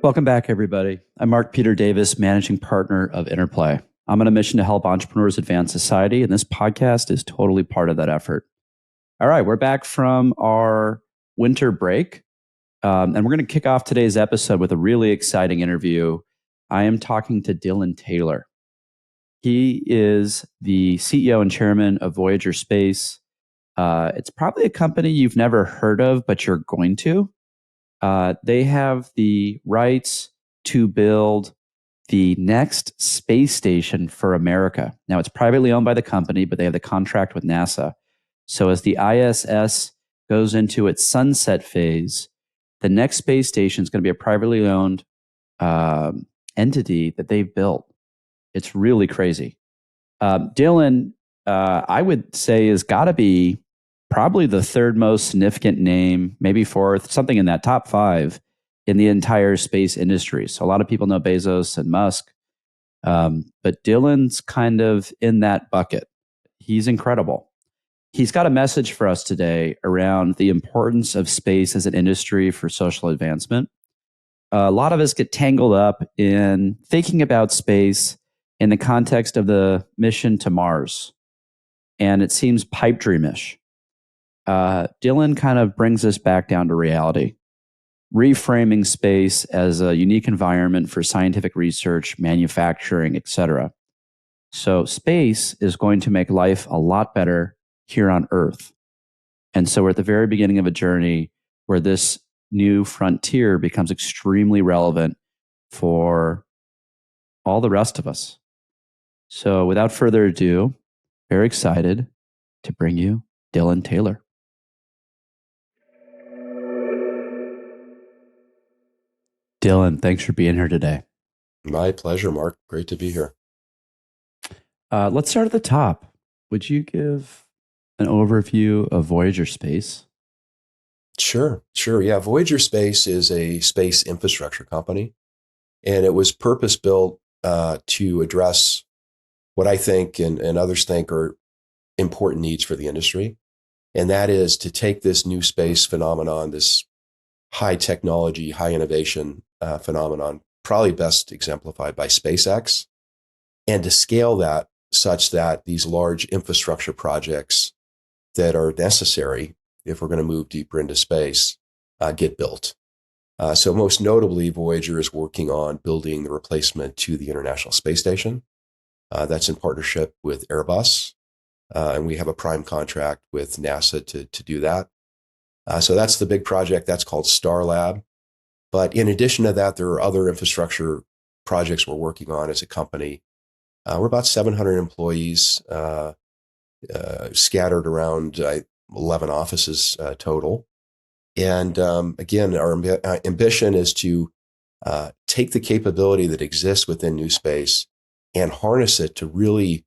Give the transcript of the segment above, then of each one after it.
Welcome back, everybody. I'm Mark Peter Davis, managing partner of Interplay. I'm on a mission to help entrepreneurs advance society, and this podcast is totally part of that effort. All right, we're back from our winter break, and we're going to kick off today's episode with a really exciting interview. I am talking to Dylan Taylor. He is the CEO and chairman of Voyager Space. It's probably a company you've never heard of, but you're going to. They have the rights to build the next space station for America. Now, it's privately owned by the company, but they have the contract with NASA. So as the ISS goes into its sunset phase, the next space station is going to be a privately owned entity that they've built. It's really crazy. Dylan, I would say, has got to be probably the third most significant name, maybe fourth, something in that top five in the entire space industry. So a lot of people know Bezos and Musk, but Dylan's kind of in that bucket. He's incredible. He's got a message for us today around the importance of space as an industry for social advancement. A lot of us get tangled up in thinking about space in the context of the mission to Mars, and it seems pipe dreamish. Dylan kind of brings us back down to reality, reframing space as a unique environment for scientific research, manufacturing, etc. So space is going to make life a lot better here on Earth. And so we're at the very beginning of a journey where this new frontier becomes extremely relevant for all the rest of us. So without further ado, very excited to bring you Dylan Taylor. Dylan, thanks for being here today. My pleasure, Mark. Great to be here. Let's start at the top. Would you give an overview of Voyager Space? Sure. Yeah, Voyager Space is a space infrastructure company, and it was purpose-built to address what I think and others think are important needs for the industry, and that is to take this new space phenomenon, this high technology, high innovation phenomenon, probably best exemplified by SpaceX, and to scale that such that these large infrastructure projects that are necessary if we're going to move deeper into space get built. So most notably, Voyager is working on building the replacement to the International Space Station. That's in partnership with Airbus, and we have a prime contract with NASA to do that. So that's the big project. That's called STARLAB. But in addition to that, there are other infrastructure projects we're working on as a company. We're about 700 employees scattered around 11 offices total. And again, our ambition is to take the capability that exists within New Space and harness it to really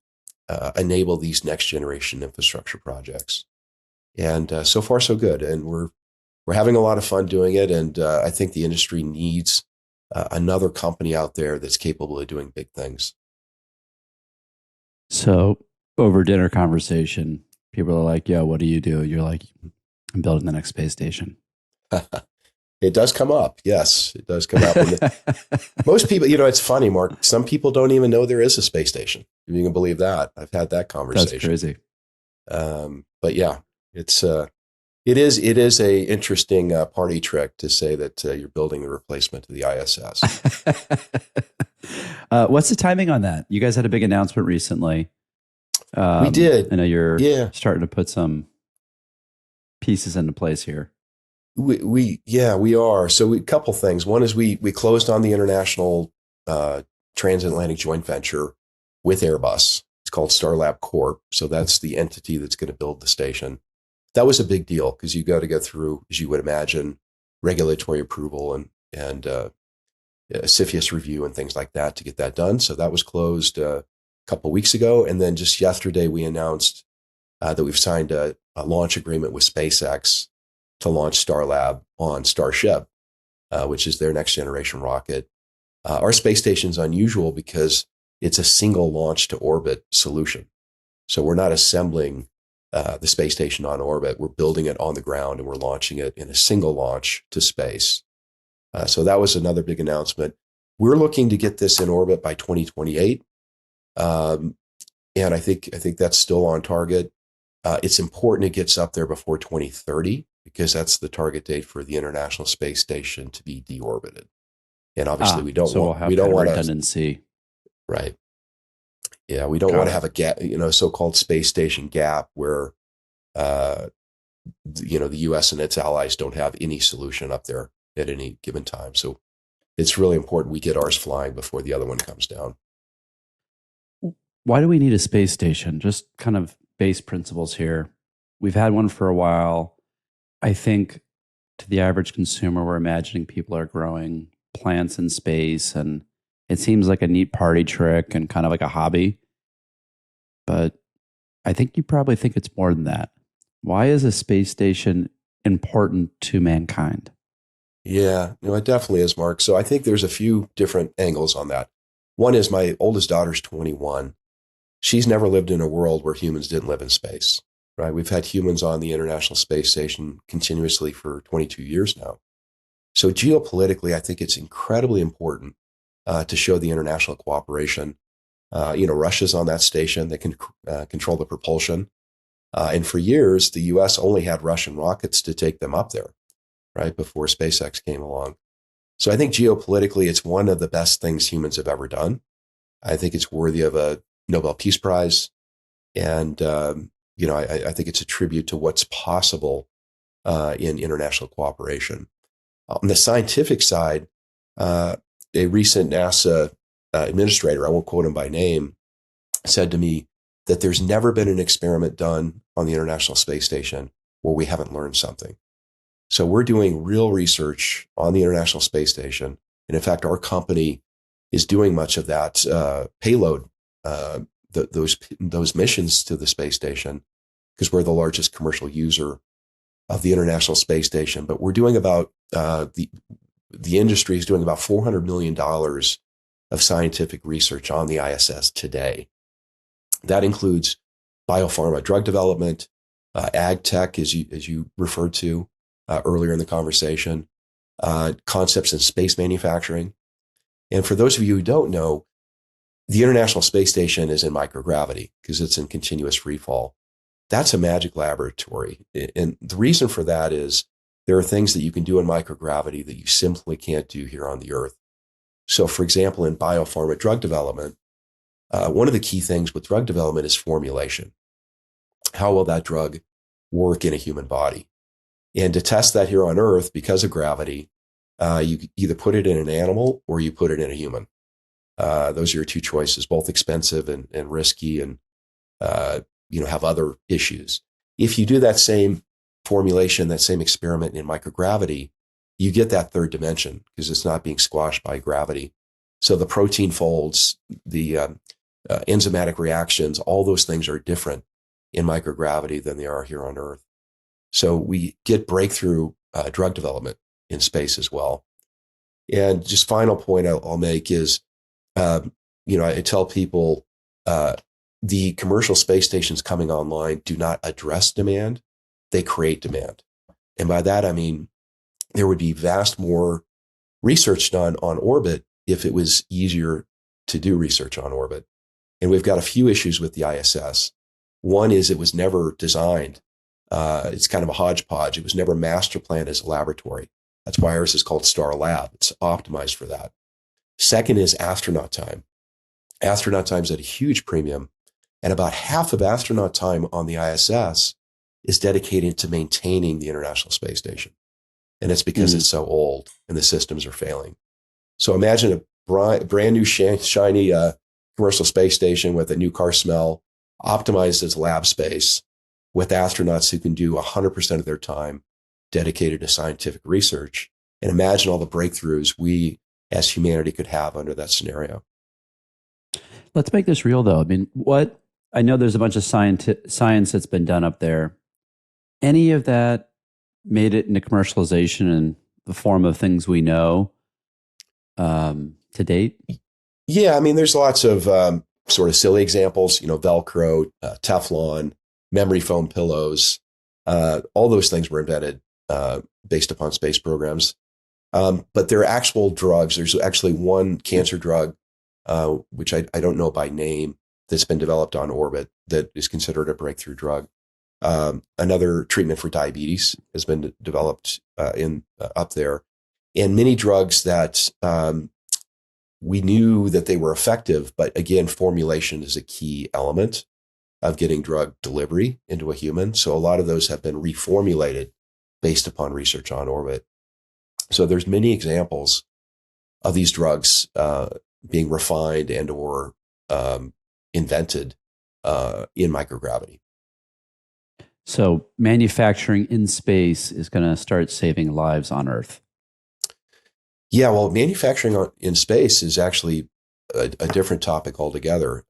enable these next generation infrastructure projects. And so far, so good. And we're having a lot of fun doing it. And I think the industry needs another company out there that's capable of doing big things. So over dinner conversation, people are like, yo, what do? You're like, I'm building the next space station. It does come up. Yes, it does come up. Most people, it's funny, Mark. Some people don't even know there is a space station. If you can believe that. I've had that conversation. That's crazy. But yeah, it is a interesting party trick to say that you're building the replacement to the ISS. What's the timing on that? You guys had a big announcement recently. We did. I know you're starting to put some pieces into place here. We are. So a couple things. One is we closed on the international transatlantic joint venture with Airbus. It's called STARLAB Corp. So that's the entity that's going to build the station. That was a big deal because you got to go through, as you would imagine, regulatory approval and CFIUS review and things like that to get that done. So that was closed a couple of weeks ago. And then just yesterday, we announced that we've signed a launch agreement with SpaceX to launch STARLAB on Starship, which is their next generation rocket. Our space station is unusual because it's a single launch to orbit solution. So we're not assembling the space station on orbit. We're building it on the ground and we're launching it in a single launch to space. So that was another big announcement. We're looking to get this in orbit by 2028. And I think that's still on target. It's important it gets up there before 2030 because that's the target date for the International Space Station to be deorbited. And obviously, we don't want redundancy, right? Yeah, we don't want to have a gap, so-called space station gap where, the U.S. and its allies don't have any solution up there at any given time. So it's really important we get ours flying before the other one comes down. Why do we need a space station? Just kind of base principles here. We've had one for a while. I think to the average consumer, we're imagining people are growing plants in space, and it seems like a neat party trick and kind of like a hobby. But I think you probably think it's more than that. Why is a space station important to mankind? Yeah, it definitely is, Mark. So I think there's a few different angles on that. One is my oldest daughter's 21. She's never lived in a world where humans didn't live in space, right? We've had humans on the International Space Station continuously for 22 years now. So geopolitically, I think it's incredibly important to show the international cooperation. Russia's on that station. They can control the propulsion. And for years, the U.S. only had Russian rockets to take them up there, right, before SpaceX came along. So I think geopolitically, it's one of the best things humans have ever done. I think it's worthy of a Nobel Peace Prize. And, I think it's a tribute to what's possible in international cooperation. On the scientific side, a recent NASA administrator, I won't quote him by name, said to me that there's never been an experiment done on the International Space Station where we haven't learned something. So we're doing real research on the International Space Station. And in fact, our company is doing much of that payload, those missions to the space station, because we're the largest commercial user of the International Space Station. But we're doing about, the industry is doing about $400 million of scientific research on the ISS today. That includes biopharma drug development, ag tech, as you referred to earlier in the conversation, concepts in space manufacturing. And for those of you who don't know, the International Space Station is in microgravity because it's in continuous free fall. That's a magic laboratory. And the reason for that is there are things that you can do in microgravity that you simply can't do here on the Earth. So, for example, in biopharma drug development, one of the key things with drug development is formulation. How will that drug work in a human body? And to test that here on Earth, because of gravity, you either put it in an animal or you put it in a human. Those are your two choices, both expensive and risky and, have other issues. If you do that same formulation, that same experiment in microgravity, you get that third dimension because it's not being squashed by gravity. So the protein folds, the enzymatic reactions, all those things are different in microgravity than they are here on Earth. So we get breakthrough drug development in space as well. And just final point I'll make is, I tell people the commercial space stations coming online do not address demand, they create demand. And by that, I mean, there would be vast more research done on orbit if it was easier to do research on orbit. And we've got a few issues with the ISS. One is it was never designed. It's kind of a hodgepodge. It was never master planned as a laboratory. That's why ours is called STARLAB. It's optimized for that. Second is astronaut time. Astronaut time is at a huge premium. And about half of astronaut time on the ISS is dedicated to maintaining the International Space Station. And it's because it's so old and the systems are failing. So imagine a brand new shiny commercial space station with a new car smell, optimized as lab space, with astronauts who can do 100% of their time dedicated to scientific research. And imagine all the breakthroughs we as humanity could have under that scenario. Let's make this real, though. I mean, I know there's a bunch of science that's been done up there. Any of that made it into commercialization in the form of things we know to date? Yeah, I mean, there's lots of sort of silly examples, Velcro, Teflon, memory foam pillows. All those things were invented based upon space programs. But there are actual drugs. There's actually one cancer drug, which I don't know by name, that's been developed on orbit that is considered a breakthrough drug. Another treatment for diabetes has been developed up there, and many drugs that we knew that they were effective, but again, formulation is a key element of getting drug delivery into a human. So a lot of those have been reformulated based upon research on orbit. So there's many examples of these drugs being refined and or invented in microgravity. So manufacturing in space is going to start saving lives on Earth. Yeah, well, manufacturing in space is actually a different topic altogether.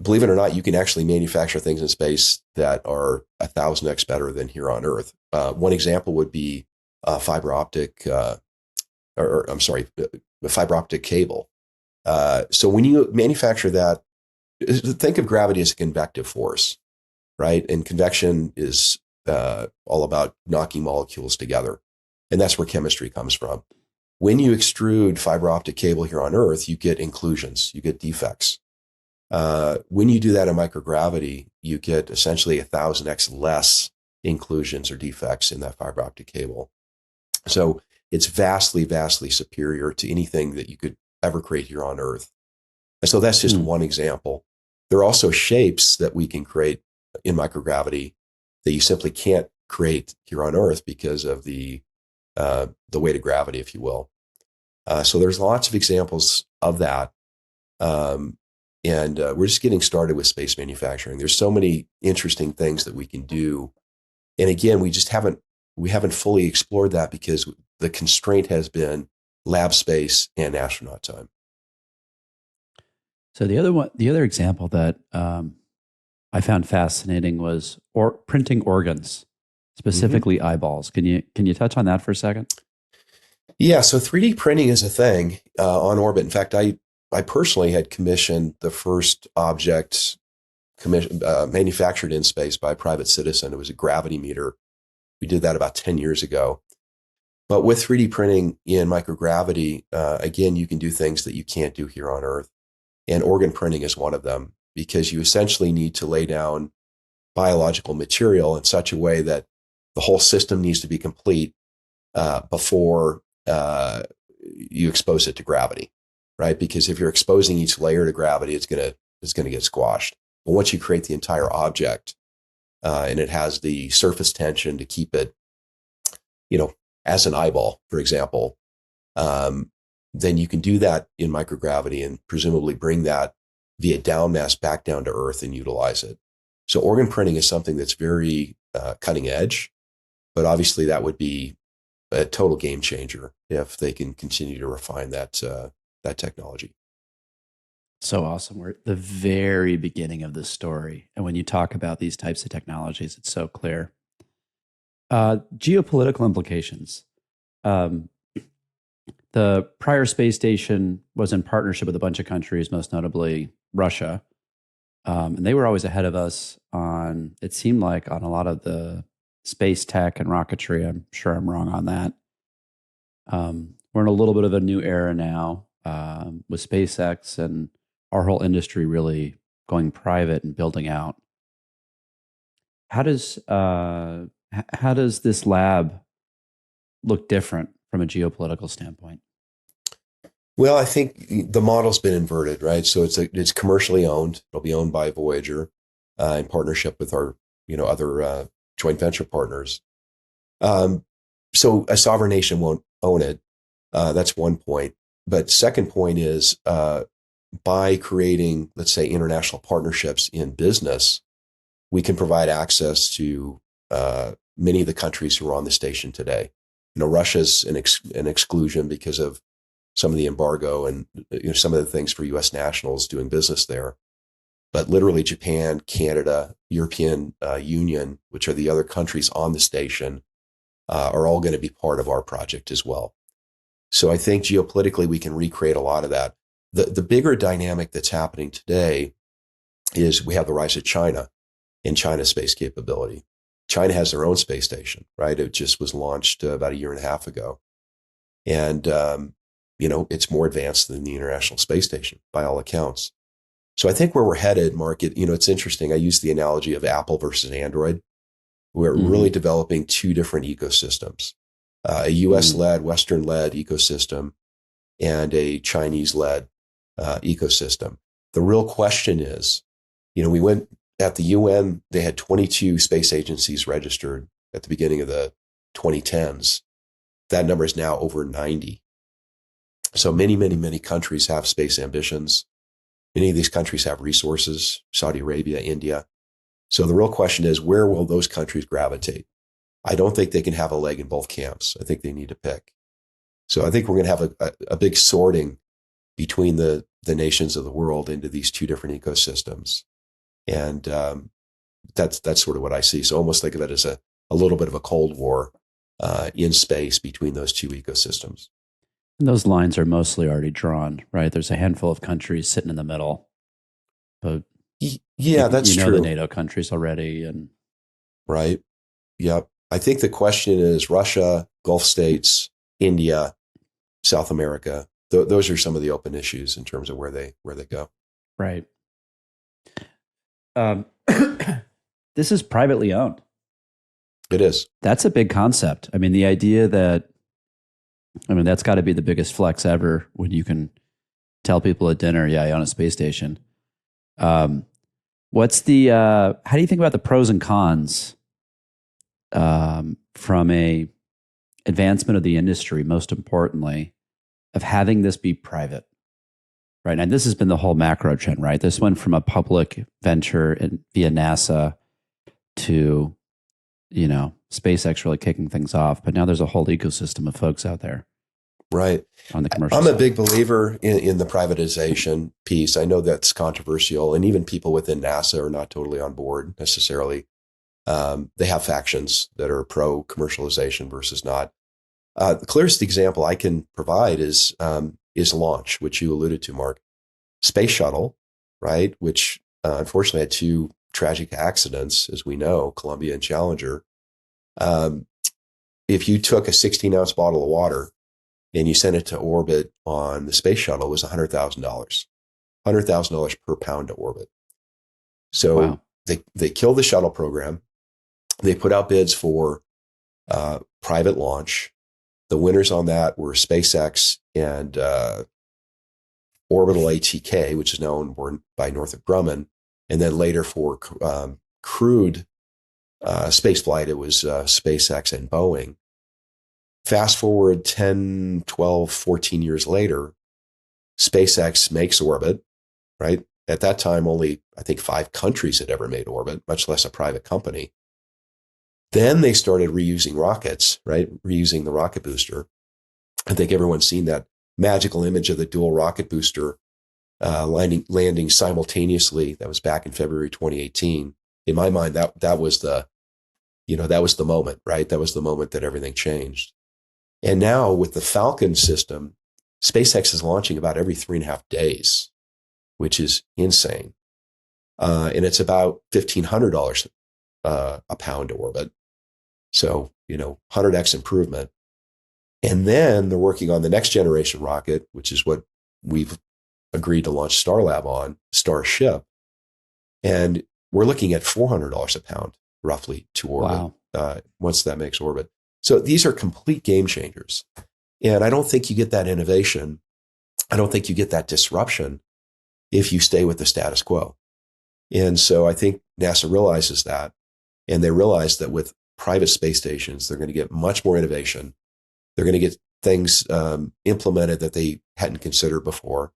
Believe it or not, you can actually manufacture things in space that are 1,000x better than here on Earth. One example would be fiber optic, fiber optic cable. So when you manufacture that, think of gravity as a convective force, right? And convection is all about knocking molecules together. And that's where chemistry comes from. When you extrude fiber optic cable here on Earth, you get inclusions, you get defects. When you do that in microgravity, you get essentially 1,000x less inclusions or defects in that fiber optic cable. So it's vastly, vastly superior to anything that you could ever create here on Earth. And so that's just one example. There are also shapes that we can create in microgravity that you simply can't create here on Earth because of the weight of gravity, if you will. So there's lots of examples of that. And we're just getting started with space manufacturing. There's so many interesting things that we can do. And again, we haven't fully explored that because the constraint has been lab space and astronaut time. So the other example that I found fascinating was printing organs, specifically eyeballs. Can you touch on that for a second? Yeah, so 3D printing is a thing on orbit. In fact, I personally had commissioned the first object manufactured in space by a private citizen. It was a gravity meter. We did that about 10 years ago. But with 3D printing in microgravity, again, you can do things that you can't do here on Earth. And organ printing is one of them, because you essentially need to lay down biological material in such a way that the whole system needs to be complete before you expose it to gravity, right? Because if you're exposing each layer to gravity, it's gonna get squashed. But once you create the entire object and it has the surface tension to keep it, as an eyeball, for example, then you can do that in microgravity and presumably bring that via down mass back down to Earth and utilize it. So organ printing is something that's very cutting edge, but obviously that would be a total game changer if they can continue to refine that technology. So awesome. We're at the very beginning of the story. And when you talk about these types of technologies, it's so clear. Geopolitical implications. The prior space station was in partnership with a bunch of countries, most notably Russia. And they were always ahead of us it seemed like, on a lot of the space tech and rocketry. I'm sure I'm wrong on that. We're in a little bit of a new era now with SpaceX and our whole industry really going private and building out. How does this lab look different from a geopolitical standpoint? Well, I think the model's been inverted, right? So it's commercially owned. It'll be owned by Voyager in partnership with our other joint venture partners. So a sovereign nation won't own it. That's one point. But second point is by creating, let's say, international partnerships in business, we can provide access to many of the countries who are on the station today. Russia's an exclusion because of some of the embargo and some of the things for U.S. nationals doing business there. But literally Japan, Canada, European Union, which are the other countries on the station, are all going to be part of our project as well. So I think geopolitically we can recreate a lot of that. The bigger dynamic that's happening today is we have the rise of China. in China's space capability. China has their own space station, right? It just was launched about a year and a half ago. And, it's more advanced than the International Space Station by all accounts. So I think where we're headed, Mark, it's interesting. I use the analogy of Apple versus Android. We're really developing two different ecosystems, a US-led, Western-led ecosystem and a Chinese-led ecosystem. The real question is, we went at the UN, they had 22 space agencies registered at the beginning of the 2010s. That number is now over 90. So many, many, many countries have space ambitions. Many of these countries have resources, Saudi Arabia, India. So the real question is, where will those countries gravitate? I don't think they can have a leg in both camps. I think they need to pick. So I think we're going to have a big sorting between the nations of the world into these two different ecosystems. And that's sort of what I see. So almost think of it as a little bit of a Cold War in space between those two ecosystems. And those lines are mostly already drawn, right? There's a handful of countries sitting in the middle, but that's true. The NATO countries already, and right, yep. I think the question is Russia, Gulf states, India, South America. Those are some of the open issues in terms of where they go. Right. This is privately owned. It is. That's a big concept. I mean, the idea that. That's got to be the biggest flex ever when you can tell people at dinner, yeah, I own a space station. What's the, how do you think about the pros and cons from a advancement of the industry, most importantly, of having this be private, right? And this has been the whole macro trend, right? This went from a public venture via NASA to, SpaceX really kicking things off, but now there's a whole ecosystem of folks out there. Right. On the commercial I'm side. a big believer in the privatization piece. I know that's controversial, and even people within NASA are not totally on board necessarily. They have factions that are pro commercialization versus not. The clearest example I can provide is launch, which you alluded to, Mark. Space shuttle, right? Which unfortunately had two tragic accidents, as we know, Columbia and Challenger. If you took a 16-ounce bottle of water and you sent it to orbit on the space shuttle, it was $100,000. $100,000 per pound to orbit. So wow. They killed the shuttle program. They put out bids for private launch. The winners on that were SpaceX and Orbital ATK, which is now owned by Northrop Grumman. And then later for crewed space flight, it was SpaceX and Boeing. Fast forward 10, 12, 14 years later, SpaceX makes orbit, right? At that time, only, I think, 5 countries had ever made orbit, much less a private company. Then they started reusing rockets, right? Reusing the rocket booster. I think everyone's seen that magical image of the dual rocket booster landing simultaneously. That was back in February 2018. In my mind, that was the moment, right? That was the moment that everything changed. And now with the Falcon system, SpaceX is launching about every 3.5 days, which is insane. And it's about $1,500 a pound to orbit. So, 100x improvement. And then they're working on the next generation rocket, which is what we've agreed to launch STARLAB on, Starship. And we're looking at $400 a pound, roughly, to orbit once that makes orbit. So these are complete game changers. And I don't think you get that innovation. I don't think you get that disruption if you stay with the status quo. And so I think NASA realizes that. And they realize that with private space stations, they're going to get much more innovation. They're going to get things implemented that they hadn't considered before.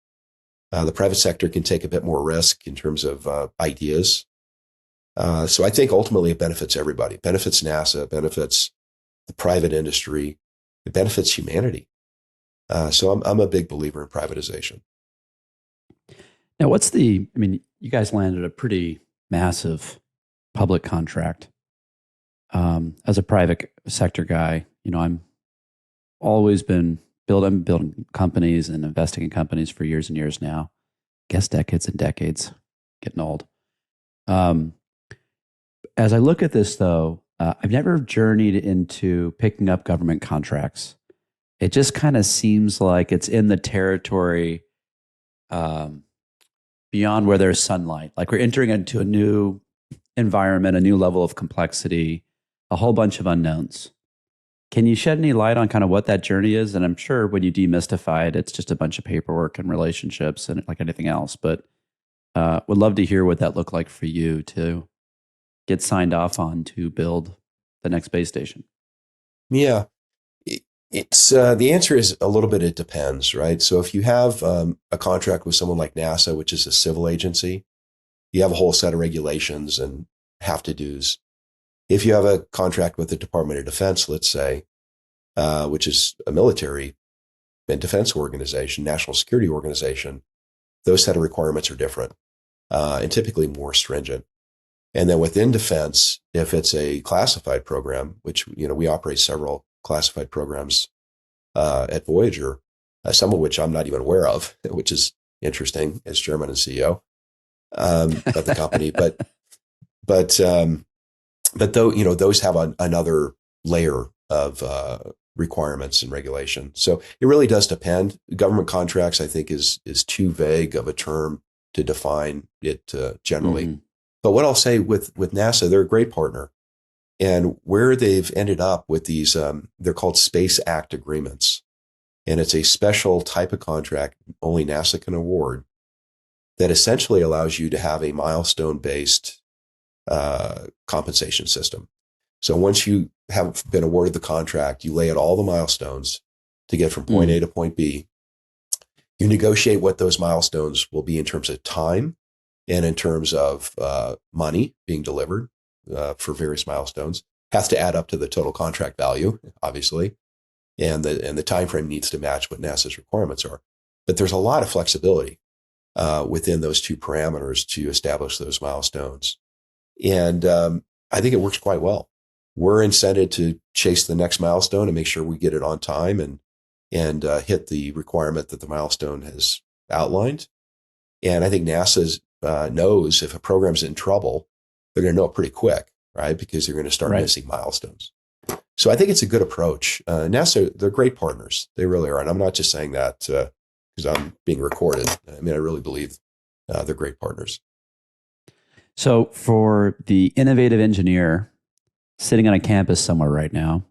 The private sector can take a bit more risk in terms of ideas. So I think ultimately it benefits everybody. It benefits NASA, it benefits the private industry, it benefits humanity. So I'm a big believer in privatization. Now, you guys landed a pretty massive public contract. As a private sector guy, I'm always been building companies and investing in companies for years and years now. Guess decades and decades, getting old. As I look at this, though, I've never journeyed into picking up government contracts. It just kind of seems like it's in the territory um, beyond where there's sunlight. Like we're entering into a new environment, a new level of complexity, a whole bunch of unknowns. Can you shed any light on kind of what that journey is? And I'm sure when you demystify it, it's just a bunch of paperwork and relationships and like anything else. But would love to hear what that looked like for you to get signed off on to build the next space station. Yeah. It's the answer is a little bit. It depends, right? So if you have a contract with someone like NASA, which is a civil agency, you have a whole set of regulations and have to dos. If you have a contract with the Department of Defense, let's say, which is a military and defense organization, national security organization, those set of requirements are different and typically more stringent. And then within defense, if it's a classified program, which we operate several classified programs at Voyager, some of which I'm not even aware of, which is interesting as chairman and CEO of the company. But though those have another layer of requirements and regulation. So it really does depend. Government contracts, I think, is too vague of a term to define it generally. Mm-hmm. But what I'll say with NASA, they're a great partner. And where they've ended up with these, they're called Space Act agreements. And it's a special type of contract only NASA can award that essentially allows you to have a milestone-based compensation system. So once you have been awarded the contract, you lay out all the milestones to get from point A to point B. You negotiate what those milestones will be in terms of time and in terms of money being delivered for various milestones. Has to add up to the total contract value, obviously, and the time frame needs to match what NASA's requirements are. But there's a lot of flexibility within those two parameters to establish those milestones. And I think it works quite well. We're incented to chase the next milestone and make sure we get it on time and hit the requirement that the milestone has outlined. And I think NASA knows if a program's in trouble, they're going to know it pretty quick, right? Because they're going to start missing milestones. So I think it's a good approach. NASA, they're great partners. They really are. And I'm not just saying that because I'm being recorded. I mean, I really believe they're great partners. So for the innovative engineer sitting on a campus somewhere right now,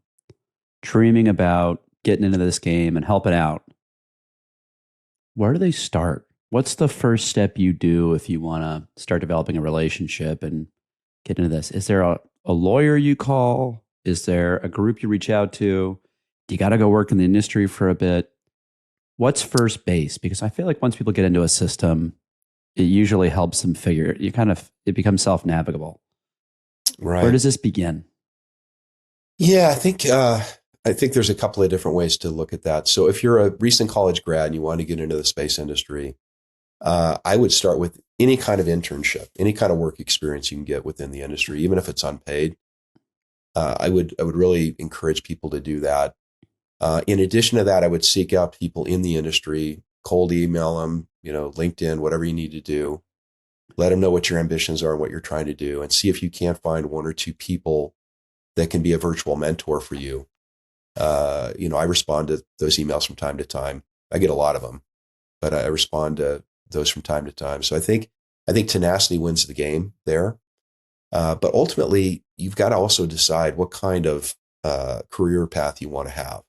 dreaming about getting into this game and helping out, where do they start? What's the first step you do if you want to start developing a relationship and get into this? Is there a lawyer you call? Is there a group you reach out to? You got to go work in the industry for a bit. What's first base? Because I feel like once people get into a system, it usually helps them figure it. It becomes self-navigable. Right. Where does this begin? Yeah, I think there's a couple of different ways to look at that. So if you're a recent college grad and you want to get into the space industry, I would start with any kind of internship, any kind of work experience you can get within the industry, even if it's unpaid. I would really encourage people to do that. In addition to that, I would seek out people in the industry, cold email them, LinkedIn, whatever you need to do. Let them know what your ambitions are and what you're trying to do, and see if you can't find one or two people that can be a virtual mentor for you. I respond to those emails from time to time. I get a lot of them, but I respond to those from time to time. So I think tenacity wins the game there. But ultimately, you've got to also decide what kind of career path you want to have,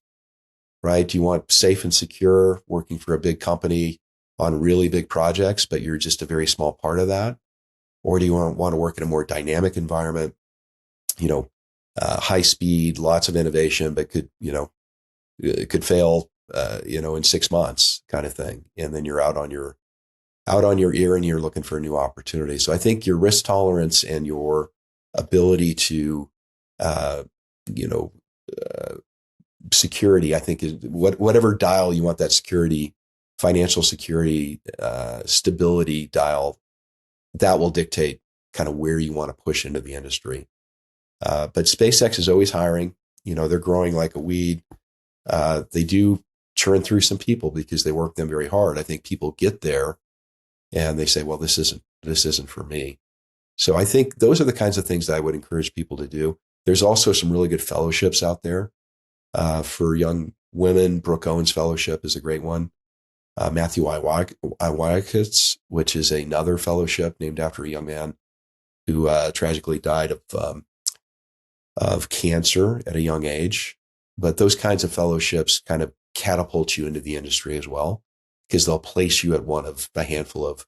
right? Do you want safe and secure, working for a big company on really big projects, but you're just a very small part of that? Or do you want to work in a more dynamic environment, high speed, lots of innovation, but it could fail, in 6 months kind of thing. And then you're out on your ear and you're looking for a new opportunity. So I think your risk tolerance and your ability to, security, I think is whatever dial you want that security, financial security, stability dial, that will dictate kind of where you want to push into the industry. But SpaceX is always hiring. They're growing like a weed. They do churn through some people because they work them very hard. I think people get there and they say, well, this isn't for me. So I think those are the kinds of things that I would encourage people to do. There's also some really good fellowships out there for young women. Brooke Owens Fellowship is a great one. Matthew Iwakis, which is another fellowship named after a young man who tragically died of cancer at a young age. But those kinds of fellowships kind of catapult you into the industry as well, because they'll place you at one of a handful of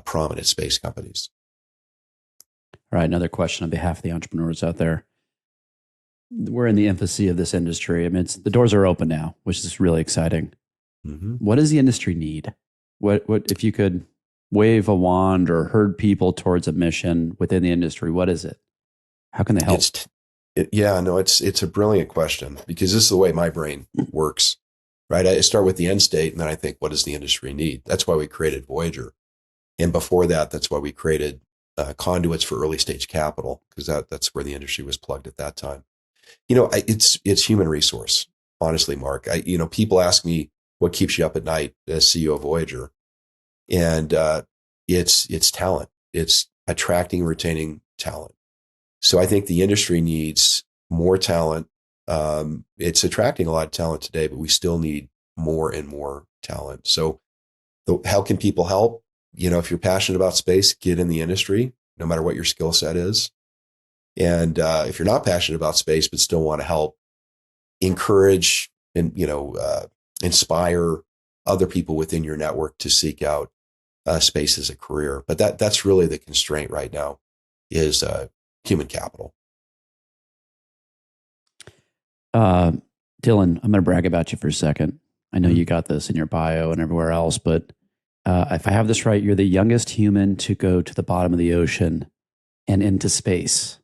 prominent space companies. All right, another question on behalf of the entrepreneurs out there. We're in the infancy of this industry. I mean, the doors are open now, which is really exciting. Mm-hmm. What does the industry need? What if you could wave a wand or herd people towards a mission within the industry? What is it? How can they help? It's a brilliant question, because this is the way my brain works, right? I start with the end state, and then I think, what does the industry need? That's why we created Voyager. And before that, that's why we created conduits for early stage capital, because that's where the industry was plugged at that time. It's human resource, honestly, Mark. People ask me what keeps you up at night as CEO of Voyager, and it's talent. It's attracting and retaining talent. So I think the industry needs more talent. It's attracting a lot of talent today, but we still need more and more talent. So how can people help? If you're passionate about space, get in the industry, no matter what your skill set is. And if you're not passionate about space, but still want to help, encourage and, inspire other people within your network to seek out space as a career. But that's really the constraint right now, is human capital. Dylan, I'm going to brag about you for a second. I know you got this in your bio and everywhere else, but if I have this right, you're the youngest human to go to the bottom of the ocean and into space.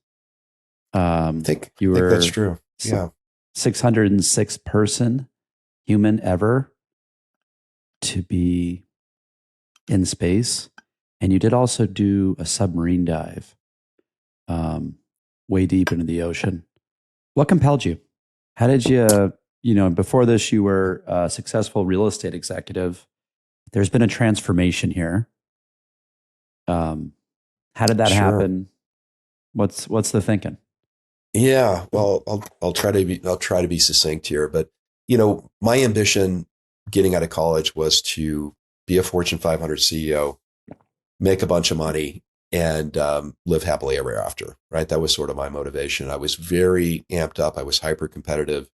I think that's true. Yeah. 606 person human ever to be in space. And you did also do a submarine dive way deep into the ocean. What compelled you? How did you, before this, you were a successful real estate executive. There's been a transformation here. How did that happen? What's the thinking? Yeah, well, I'll try to be succinct here, but my ambition getting out of college was to be a Fortune 500 CEO, make a bunch of money, and live happily ever after. Right, that was sort of my motivation. I was very amped up. I was hyper competitive,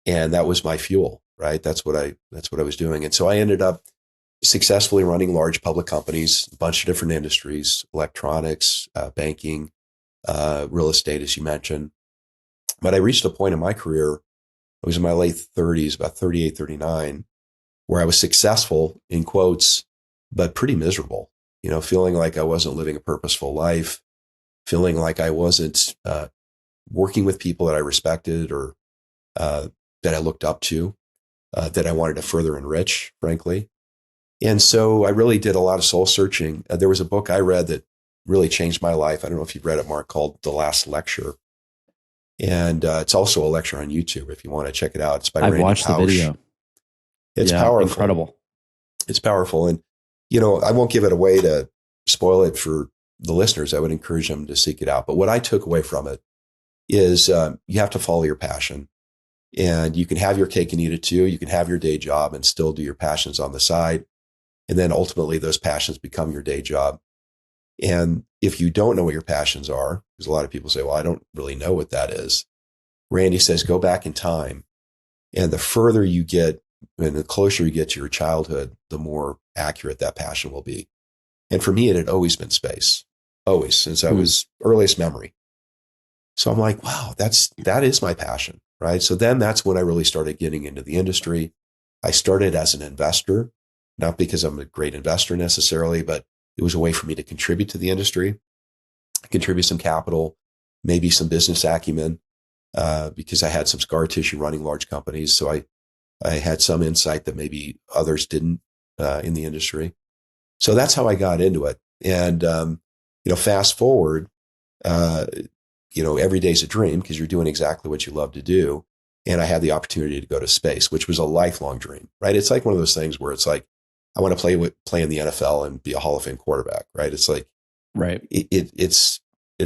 and that was my fuel. Right, that's what I was doing, and so I ended up successfully running large public companies, a bunch of different industries: electronics, banking, real estate, as you mentioned. But I reached a point in my career, I was in my late 30s, about 38, 39, where I was successful, in quotes, but pretty miserable, feeling like I wasn't living a purposeful life, feeling like I wasn't working with people that I respected or that I looked up to, that I wanted to further enrich, frankly. And so I really did a lot of soul searching. There was a book I read that really changed my life. I don't know if you've read it, Mark, called The Last Lecture. And it's also a lecture on YouTube if you want to check it out. It's by Randy Pausch. I've watched the video. It's powerful. Incredible. It's powerful. And, I won't give it away to spoil it for the listeners. I would encourage them to seek it out. But what I took away from it is you have to follow your passion. And you can have your cake and eat it too. You can have your day job and still do your passions on the side. And then ultimately those passions become your day job. And if you don't know what your passions are, because a lot of people say, well, I don't really know what that is. Randy says, go back in time. And the further you get and the closer you get to your childhood, the more accurate that passion will be. And for me, it had always been space, always, since I was earliest memory. So I'm like, wow, that is my passion, right? So then that's when I really started getting into the industry. I started as an investor, not because I'm a great investor necessarily, but it was a way for me to contribute to the industry, contribute some capital, maybe some business acumen, because I had some scar tissue running large companies. So I had some insight that maybe others didn't in the industry. So that's how I got into it. And, fast forward, every day's a dream because you're doing exactly what you love to do. And I had the opportunity to go to space, which was a lifelong dream, right? It's like one of those things where it's like, I want to play in the NFL and be a Hall of Fame quarterback, right? It's like, Right. It's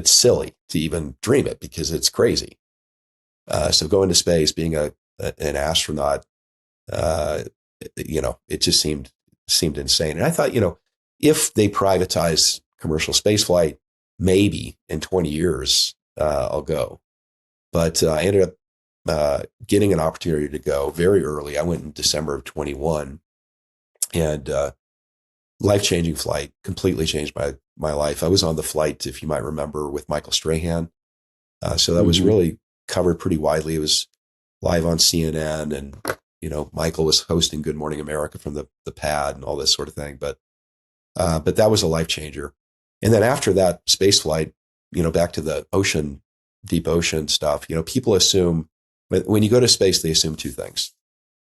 silly to even dream it because it's crazy. So going to space, being an astronaut, it just seemed insane. And I thought, if they privatize commercial spaceflight, maybe in 20 years I'll go. But I ended up getting an opportunity to go very early. I went in December of 21, and life-changing flight, completely changed my life. I was on the flight, if you might remember, with Michael Strahan. So that was really covered pretty widely. It was live on CNN, and Michael was hosting Good Morning America from the pad and all this sort of thing. But that was a life changer. And then after that space flight, back to the ocean, deep ocean stuff. People assume when you go to space, they assume two things.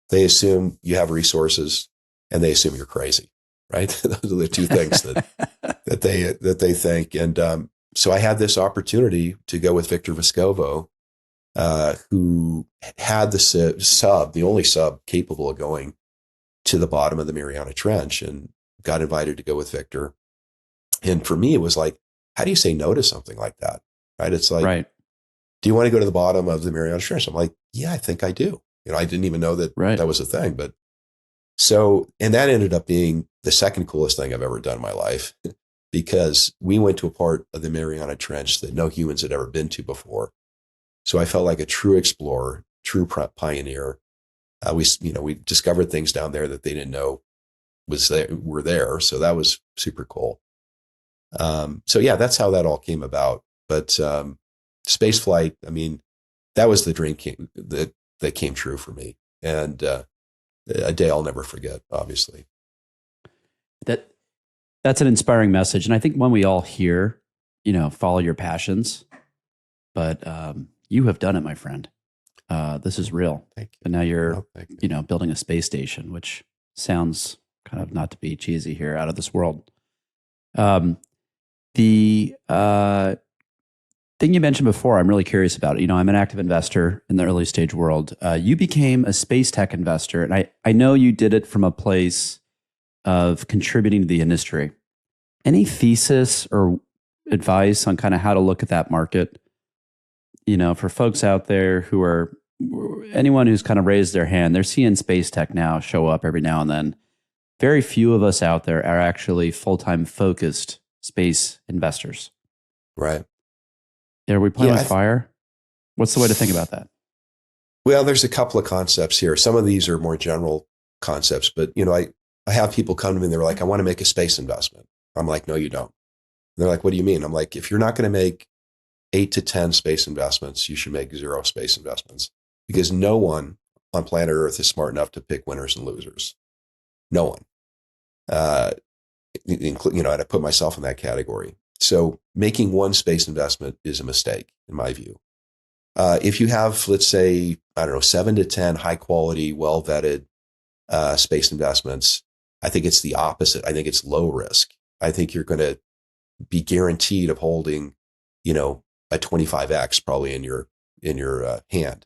They assume you have resources, and they assume you're crazy. Right? Those are the two things that they think. And so I had this opportunity to go with Victor Vescovo, who had the only sub capable of going to the bottom of the Mariana Trench, and got invited to go with Victor. And for me, it was like, how do you say no to something like that? Right? It's like, right. Do you want to go to the bottom of the Mariana Trench? I'm like, yeah, I think I do. I didn't even know that that was a thing, but and that ended up being the second coolest thing I've ever done in my life, because we went to a part of the Mariana Trench that no humans had ever been to before. So I felt like a true explorer, true pioneer. We discovered things down there that they didn't know were there. So that was super cool. So yeah, that's how that all came about. But space flight, that was the dream that came true for me, and a day I'll never forget. Obviously, that's an inspiring message, and I think one we all hear. Follow your passions, but you have done it, my friend. This is real. Thank you. And now you're, building a space station, which sounds kind of, not to be cheesy here, out of this world. The thing you mentioned before, I'm really curious about. I'm an active investor in the early stage world. You became a space tech investor, and I know you did it from a place of contributing to the industry. Any thesis or advice on kind of how to look at that market? For folks out there anyone who's kind of raised their hand, they're seeing space tech now show up every now and then. Very few of us out there are actually full-time focused space investors. Right. Are we playing with fire? What's the way to think about that? Well, there's a couple of concepts here. Some of these are more general concepts, but I have people come to me and they're like, I want to make a space investment. I'm like, no, you don't. And they're like, what do you mean? I'm like, if you're not going to make 8 to 10 space investments, you should make 0 space investments, because no one on planet Earth is smart enough to pick winners and losers. No one. And I put myself in that category. So making one space investment is a mistake, in my view. If you have, let's say, 7 to 10 high quality, well vetted space investments, I think it's the opposite. I think it's low risk. I think you're going to be guaranteed of holding, a 25x probably in your hand.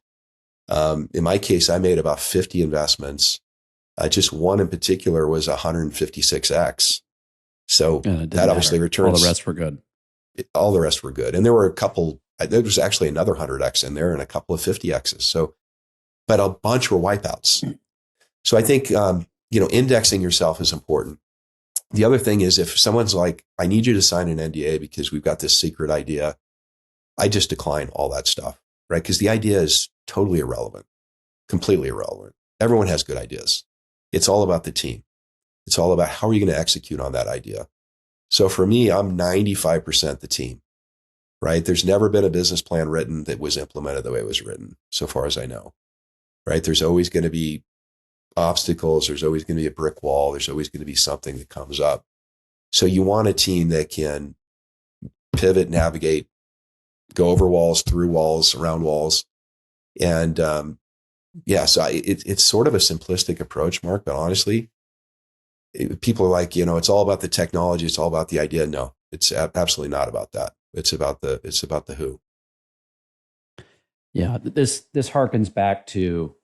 In my case, I made about 50 investments. Just one in particular was 156x. So that obviously returns. All the rest were good. All the rest were good. And there were a couple, there was actually another 100x in there and a couple of 50x's. So, but a bunch were wipeouts. So I think, indexing yourself is important. The other thing is, if someone's like, I need you to sign an NDA because we've got this secret idea, I just decline all that stuff, right? Because the idea is totally irrelevant, completely irrelevant. Everyone has good ideas. It's all about the team. It's all about how are you going to execute on that idea. So for me, I'm 95% the team, right? There's never been a business plan written that was implemented the way it was written, so far as I know, right? There's always going to be obstacles. There's always going to be a brick wall. There's always going to be something that comes up. So you want a team that can pivot, navigate, go over walls, through walls, around walls. And so it's sort of a simplistic approach, Mark, but honestly, people are like, it's all about the technology. It's all about the idea. No, it's absolutely not about that. It's about the who. Yeah. This harkens back to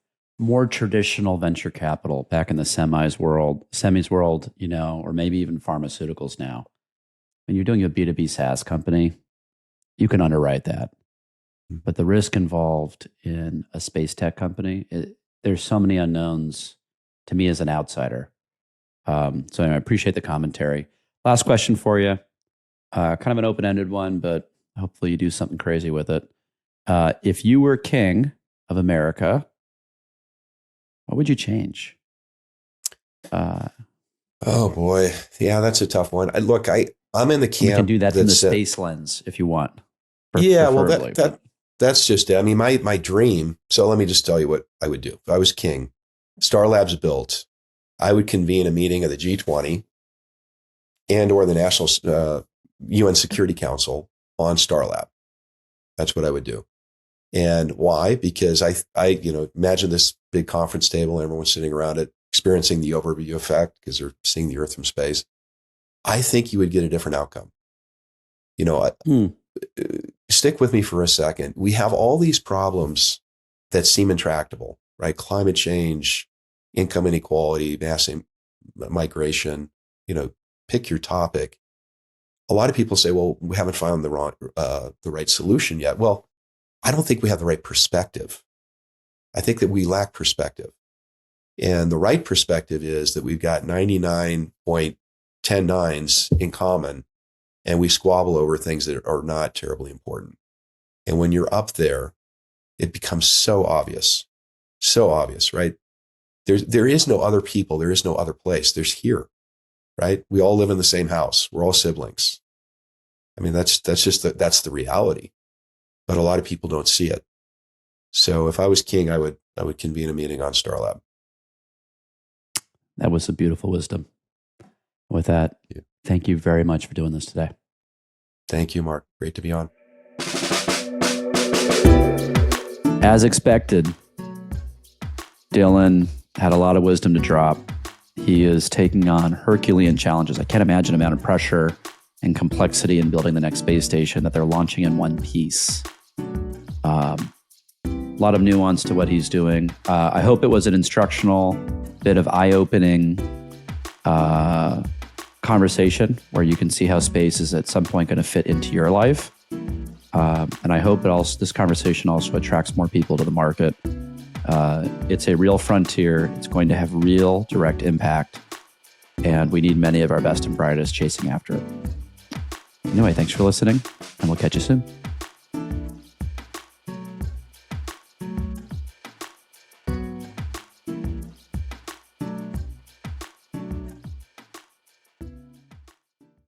more traditional venture capital back in the semis world, or maybe even pharmaceuticals now. when you're doing a B2B SaaS company, you can underwrite that. But the risk involved in a space tech company, there's so many unknowns to me as an outsider. So anyway, I appreciate the commentary. Last question for you. Kind of an open-ended one, but hopefully you do something crazy with it. If you were king of America, what would you change? Oh boy, yeah, that's a tough one. I'm in the camp. We can do that from the space lens if you want. Yeah, well, that's just it. I mean, my dream. So let me just tell you what I would do if I was king. STARLAB's built. I would convene a meeting of the G20 and or the National UN Security Council on STARLAB. That's what I would do. And why? Because I imagine this big conference table and everyone's sitting around it, experiencing the overview effect because they're seeing the Earth from space. I think you would get a different outcome. Stick with me for a second. We have all these problems that seem intractable, right? Climate change, income inequality, mass migration, pick your topic. A lot of people say, well, we haven't found the right solution yet. Well, I don't think we have the right perspective. I think that we lack perspective. And the right perspective is that we've got 99.109s in common, and we squabble over things that are not terribly important. And when you're up there, it becomes so obvious, right? There is no other people. There is no other place. There's here, right? We all live in the same house. We're all siblings. I mean, that's the reality. But a lot of people don't see it. So if I was king, I would convene a meeting on STARLAB. That was a beautiful wisdom. With that, Thank you very much for doing this today. Thank you, Mark. Great to be on. As expected, Dylan had a lot of wisdom to drop. He is taking on Herculean challenges. I can't imagine the amount of pressure and complexity in building the next space station that they're launching in one piece. A lot of nuance to what he's doing. I hope it was an instructional, bit of eye-opening conversation where you can see how space is at some point going to fit into your life. And I hope this conversation also attracts more people to the market. It's a real frontier. It's going to have real direct impact. And we need many of our best and brightest chasing after it. Anyway, thanks for listening, and we'll catch you soon.